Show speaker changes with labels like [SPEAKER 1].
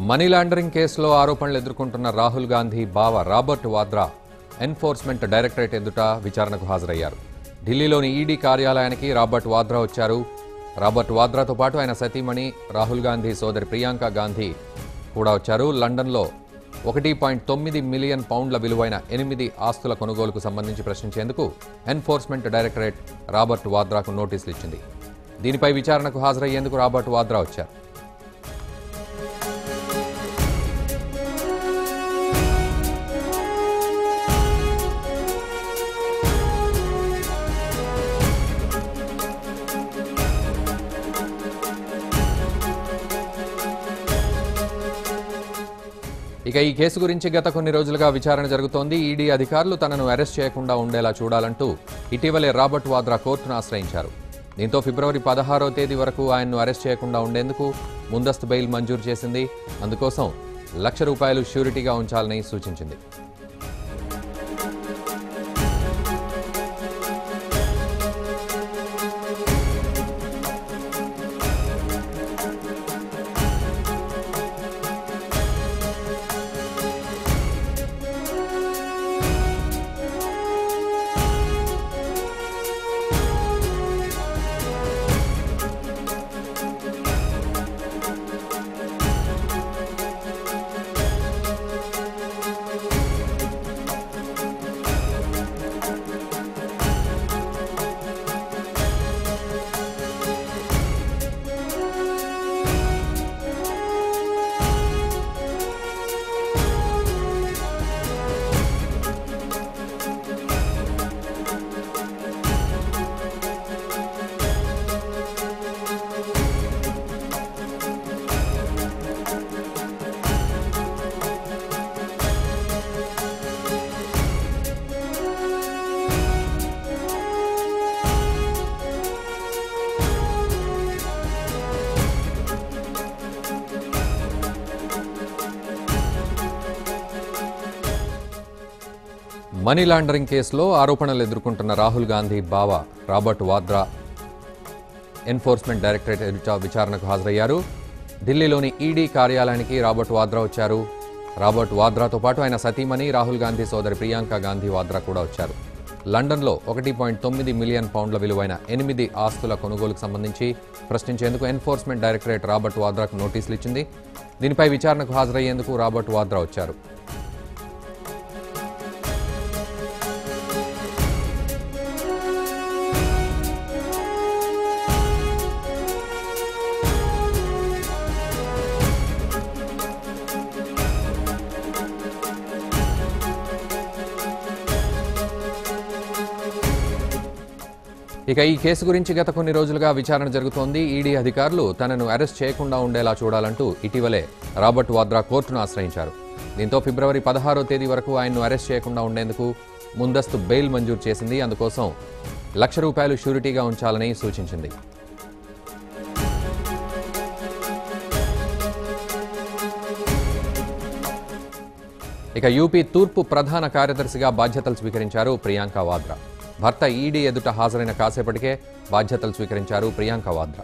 [SPEAKER 1] Money laundering కేసులో ఆరోపణలు ఎదుర్కొంటున్న రాహుల్ గాంధీ బావ రాబర్ట్ వాద్రా ఎన్ఫోర్స్మెంట్ డైరెక్టరేట్ ఎదుట విచారణకు హాజరయ్యారు. ఢిల్లీలోని ఈడీ కార్యాలయానికి రాబర్ట్ వాద్రా వచ్చారు. రాబర్ట్ వాద్రాతో పాటు ఆయన సతీమణి రాహుల్ గాంధీ సోదరి ప్రియాంక గాంధీ కూడా వచ్చారు. లండన్లో 1.9 మిలియన్ పౌండ్ల విలువైన 8 ఆస్తుల కొనుగోలుకు సంబంధించి ప్రశ్నించేందుకు ఎన్ఫోర్స్మెంట్ డైరెక్టరేట్ రాబర్ట్ వాద్రాకు నోటీసులు ఇచ్చింది. దీనిపై విచారణకు హాజరయ్యేందుకు రాబర్ట్ వాద్రా వచ్చారు. ఇక ఈ కేసు గురించి గత కొన్ని రోజులుగా విచారణ జరుగుతోంది. ఈడీ అధికారులు తనను అరెస్ట్ చేయకుండా ఉండేలా చూడాలంటూ ఇటీవలే రాబర్ట్ వాద్రా కోర్టును ఆశ్రయించారు. దీంతో ఫిబ్రవరి 16వ తేదీ వరకు ఆయన్ను అరెస్ట్ చేయకుండా ఉండేందుకు ముందస్తు బెయిల్ మంజూరు చేసింది. అందుకోసం ₹1,00,000 ష్యూరిటీగా ఉంచాలని సూచించింది. మనీ లాండరింగ్ కేసులో ఆరోపణలు ఎదుర్కొంటున్న రాహుల్ గాంధీ బావ రాబర్ట్ వాద్రా ఎన్ఫోర్స్మెంట్ డైరెక్టరేట్ ఎదుట విచారణకు హాజరయ్యారు. ఢిల్లీలోని ఈడీ కార్యాలయానికి రాబర్ట్ వాద్రా వచ్చారు. రాబర్ట్ వాద్రాతో పాటు ఆయన సతీమణి రాహుల్ గాంధీ సోదరి ప్రియాంక గాంధీ వాద్రా కూడా వచ్చారు. లండన్లో 1.9 మిలియన్ పౌండ్ల విలువైన 8 ఆస్తుల కొనుగోలుకు సంబంధించి ప్రశ్నించేందుకు ఎన్ఫోర్స్మెంట్ డైరెక్టరేట్ రాబర్ట్ వాద్రాకు నోటీసులు ఇచ్చింది. దీనిపై విచారణకు హాజరయ్యేందుకు రాబర్ట్ వాద్రా వచ్చారు. ఇక ఈ కేసు గురించి గత కొన్ని రోజులుగా విచారణ జరుగుతోంది. ఈడీ అధికారులు తనను అరెస్ట్ చేయకుండా ఉండేలా చూడాలంటూ ఇటీవలే రాబర్ట్ వాద్రా కోర్టును ఆశ్రయించారు. దీంతో ఫిబ్రవరి 16వ తేదీ వరకు ఆయన్ను అరెస్ట్ చేయకుండా ఉండేందుకు ముందస్తు బెయిల్ మంజూరు చేసింది. అందుకోసం ₹1,00,000 ష్యూరిటీగా ఉంచాలని సూచించింది. ఇక యూపీ తూర్పు ప్రధాన కార్యదర్శిగా బాధ్యతలు స్వీకరించారు ప్రియాంక వాద్రా. భర్త ఈడీ ఎదుట హాజరైన కాసేపటికే బాధ్యతలు స్వీకరించారు ప్రియాంక వాద్రా.